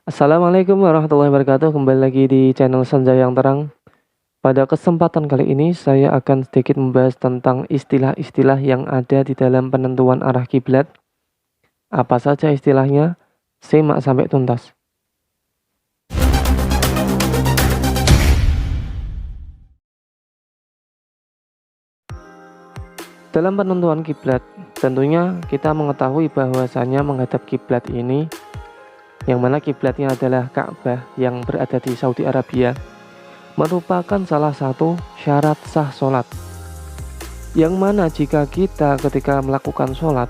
Assalamualaikum warahmatullahi wabarakatuh. Kembali lagi di channel Senja yang Terang. Pada kesempatan kali ini saya akan sedikit membahas tentang istilah-istilah yang ada di dalam penentuan arah kiblat. Apa saja istilahnya? Simak sampai tuntas. Dalam penentuan kiblat, tentunya kita mengetahui bahwasanya menghadap kiblat ini, yang mana kiblatnya adalah Ka'bah yang berada di Saudi Arabia, merupakan salah satu syarat sah sholat. Yang mana jika kita ketika melakukan sholat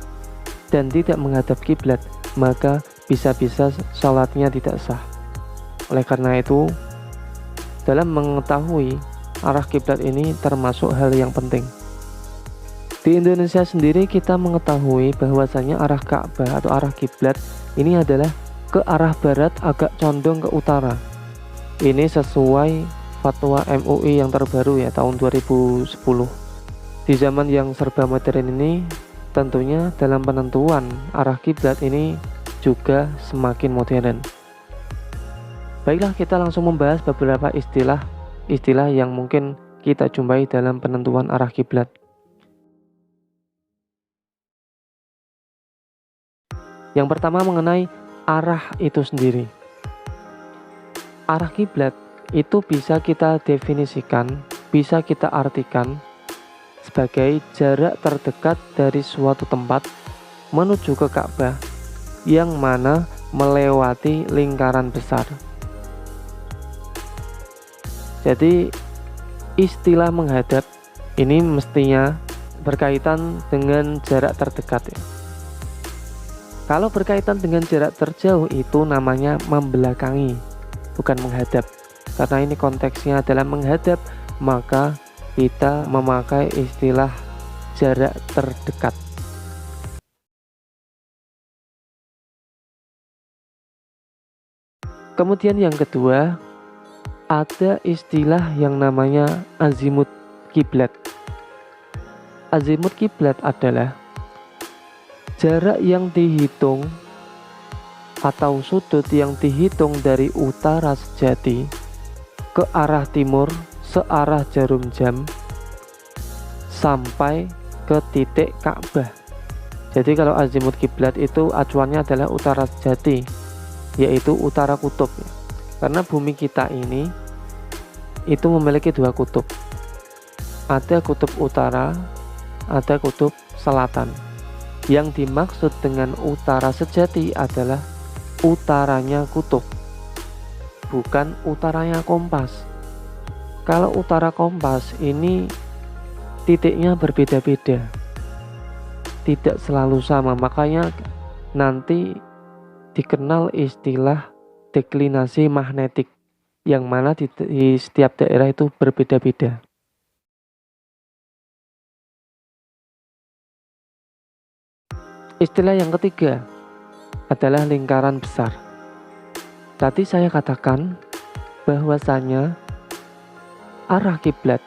dan tidak menghadap kiblat, maka bisa-bisa sholatnya tidak sah. Oleh karena itu, dalam mengetahui arah kiblat ini termasuk hal yang penting. Di Indonesia sendiri kita mengetahui bahwasanya arah Ka'bah atau arah kiblat ini adalah ke arah barat agak condong ke utara. Ini sesuai fatwa MUI yang terbaru ya tahun 2010. Di zaman yang serba modern ini, tentunya dalam penentuan arah kiblat ini juga semakin modern. Baiklah, kita langsung membahas beberapa istilah yang mungkin kita jumpai dalam penentuan arah kiblat. Yang pertama mengenai arah itu sendiri. Arah kiblat itu bisa kita definisikan, bisa kita artikan sebagai jarak terdekat dari suatu tempat menuju ke Ka'bah yang mana melewati lingkaran besar. Jadi istilah menghadap ini mestinya berkaitan dengan jarak terdekat ya. Kalau berkaitan dengan jarak terjauh itu namanya membelakangi, bukan menghadap. Karena ini konteksnya adalah menghadap, maka kita memakai istilah jarak terdekat. Kemudian yang kedua, ada istilah yang namanya azimut kiblat. Azimut kiblat adalah jarak yang dihitung atau sudut yang dihitung dari utara sejati ke arah timur searah jarum jam sampai ke titik Ka'bah. Jadi kalau azimut kiblat itu acuannya adalah utara sejati, yaitu utara kutub. Karena bumi kita ini itu memiliki dua kutub. Ada kutub utara, ada kutub selatan. Yang dimaksud dengan utara sejati adalah utaranya kutub, bukan utaranya kompas. Kalau utara kompas ini titiknya berbeda-beda, tidak selalu sama, makanya nanti dikenal istilah deklinasi magnetik, yang mana di setiap daerah itu berbeda-beda. Istilah yang ketiga adalah lingkaran besar. Tadi saya katakan bahwasanya arah kiblat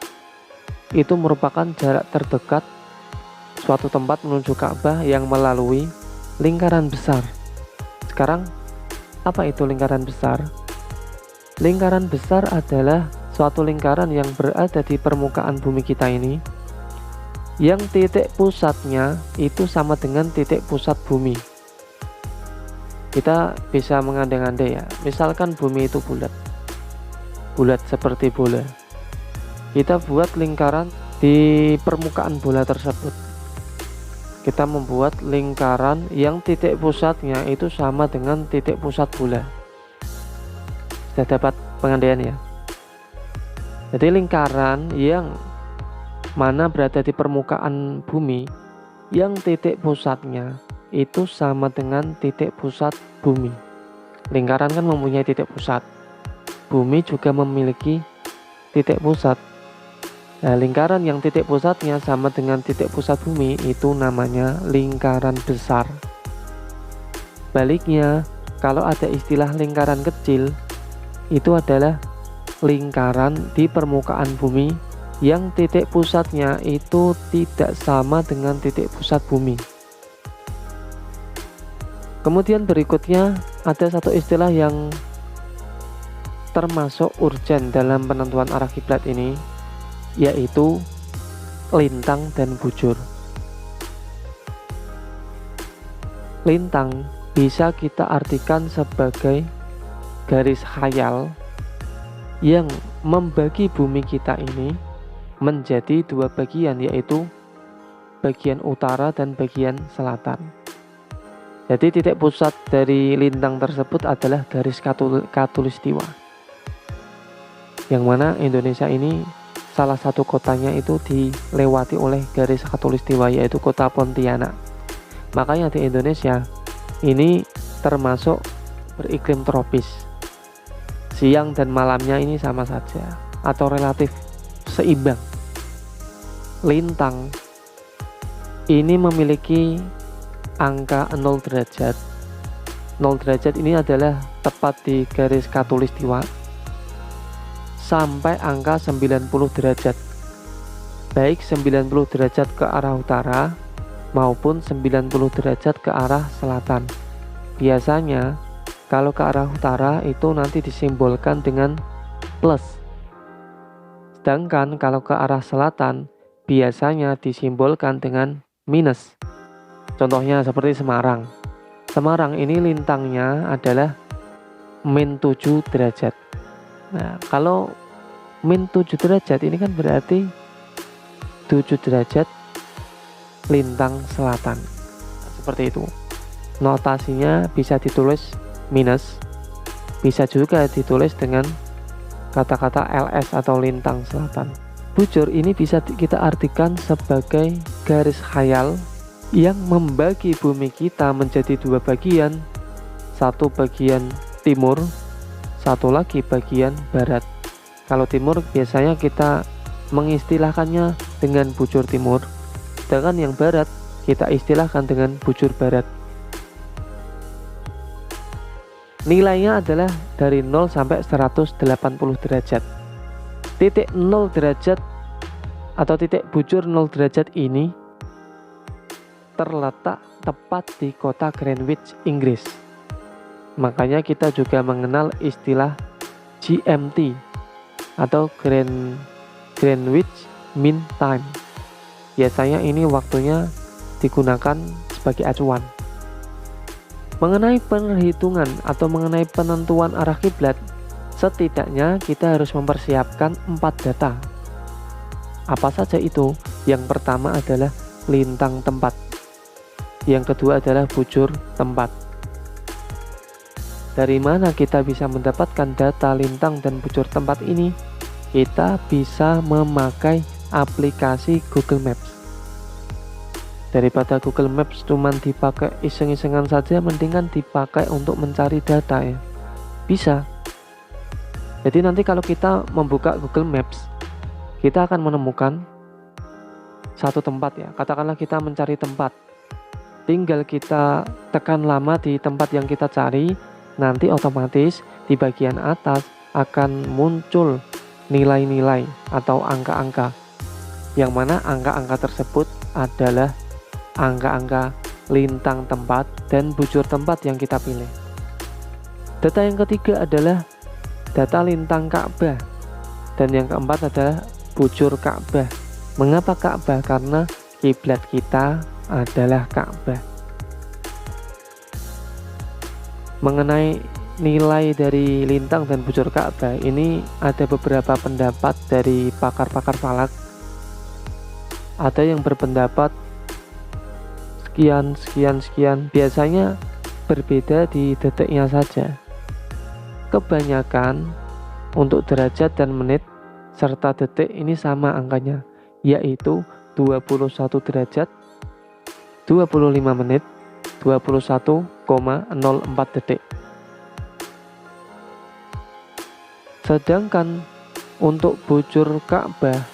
itu merupakan jarak terdekat suatu tempat menuju Ka'bah yang melalui lingkaran besar. Sekarang, apa itu lingkaran besar? Lingkaran besar adalah suatu lingkaran yang berada di permukaan bumi kita ini, yang titik pusatnya itu sama dengan titik pusat bumi. Kita bisa mengandai-andai ya, misalkan bumi itu bulat seperti bola. Kita buat lingkaran di permukaan bola tersebut. Kita membuat lingkaran yang titik pusatnya itu sama dengan titik pusat bola. Sudah dapat pengandaian ya? Jadi lingkaran yang mana berada di permukaan bumi yang titik pusatnya itu sama dengan titik pusat bumi. Lingkaran kan mempunyai titik pusat, bumi juga memiliki titik pusat. Nah, lingkaran yang titik pusatnya sama dengan titik pusat bumi itu namanya lingkaran besar. Baliknya, kalau ada istilah lingkaran kecil, itu adalah lingkaran di permukaan bumi yang titik pusatnya itu tidak sama dengan titik pusat bumi. Kemudian berikutnya ada satu istilah yang termasuk urgen dalam penentuan arah kiblat ini, yaitu lintang dan bujur. Lintang bisa kita artikan sebagai garis khayal yang membagi bumi kita ini menjadi dua bagian, yaitu bagian utara dan bagian selatan. Jadi titik pusat dari lintang tersebut adalah garis khatulistiwa, yang mana Indonesia ini salah satu kotanya itu dilewati oleh garis khatulistiwa, yaitu kota Pontianak. Makanya di Indonesia ini termasuk beriklim tropis. Siang dan malamnya ini sama saja atau relatif seimbang. Lintang ini memiliki angka 0 derajat. 0 derajat ini adalah tepat di garis khatulistiwa sampai angka 90 derajat. Baik 90 derajat ke arah utara maupun 90 derajat ke arah selatan. Biasanya kalau ke arah utara itu nanti disimbolkan dengan plus. Sedangkan kalau ke arah selatan biasanya disimbolkan dengan minus. Contohnya seperti Semarang. Semarang ini lintangnya adalah min 7 derajat. Nah, kalau min 7 derajat ini kan berarti 7 derajat lintang selatan. Seperti itu. Notasinya bisa ditulis minus, bisa juga ditulis dengan kata-kata LS atau lintang selatan. Bujur ini bisa kita artikan sebagai garis khayal yang membagi bumi kita menjadi dua bagian, satu bagian timur, satu lagi bagian barat. Kalau timur biasanya kita mengistilahkannya dengan bujur timur, sedangkan yang barat kita istilahkan dengan bujur barat. Nilainya adalah dari 0 sampai 180 derajat. Titik 0 derajat atau titik bujur 0 derajat ini terletak tepat di kota Greenwich, Inggris. Makanya kita juga mengenal istilah GMT atau Greenwich Mean Time. Biasanya ini waktunya digunakan sebagai acuan. Mengenai perhitungan atau mengenai penentuan arah kiblat, setidaknya kita harus mempersiapkan 4 data. Apa saja itu? Yang pertama adalah lintang tempat. Yang kedua adalah bujur tempat. Dari mana kita bisa mendapatkan data lintang dan bujur tempat ini? Kita bisa memakai aplikasi Google Maps. Daripada Google Maps cuman dipakai iseng-isengan saja, mendingan dipakai untuk mencari data ya. Bisa. Jadi nanti kalau kita membuka Google Maps, kita akan menemukan satu tempat ya. Katakanlah kita mencari tempat. Tinggal kita tekan lama di tempat yang kita cari, nanti otomatis di bagian atas akan muncul nilai-nilai atau angka-angka. Yang mana angka-angka tersebut adalah angka-angka lintang tempat dan bujur tempat yang kita pilih. Data yang ketiga adalah data lintang Ka'bah, dan yang keempat adalah bujur Ka'bah. Mengapa Ka'bah? Karena kiblat kita adalah Ka'bah. Mengenai nilai dari lintang dan bujur Ka'bah ini ada beberapa pendapat dari pakar-pakar falak. Ada yang berpendapat sekian, biasanya berbeda di detiknya saja. Kebanyakan untuk derajat dan menit serta detik ini sama angkanya, yaitu 21 derajat, 25 menit, 21,04 detik. Sedangkan untuk bujur Ka'bah,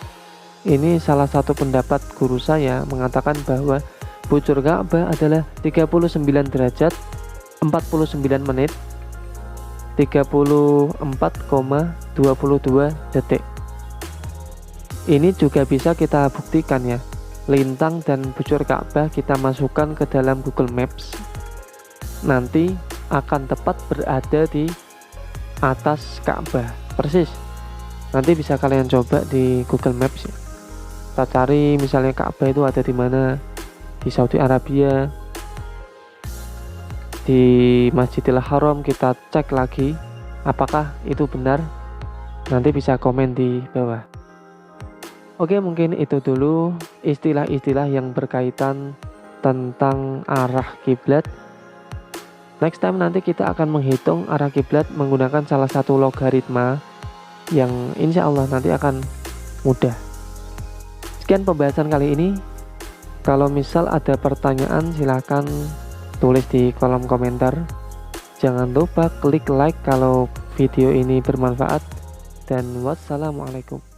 ini salah satu pendapat guru saya mengatakan bahwa bujur Ka'bah adalah 39 derajat, 49 menit, 34,22 detik. Ini juga bisa kita buktikan ya. Lintang dan bujur Ka'bah kita masukkan ke dalam Google Maps. Nanti akan tepat berada di atas Ka'bah persis. Nanti bisa kalian coba di Google Maps ya. Kita cari misalnya Ka'bah itu ada di mana, di Saudi Arabia, di Masjidil Haram. Kita cek lagi apakah itu benar. Nanti bisa komen di bawah. Oke, mungkin itu dulu istilah-istilah yang berkaitan tentang arah kiblat. Next time nanti kita akan menghitung arah kiblat menggunakan salah satu logaritma yang insya Allah nanti akan mudah. Sekian pembahasan kali ini. Kalau misal ada pertanyaan silahkan tulis di kolom komentar. Jangan lupa klik like kalau video ini bermanfaat. Dan wassalamualaikum.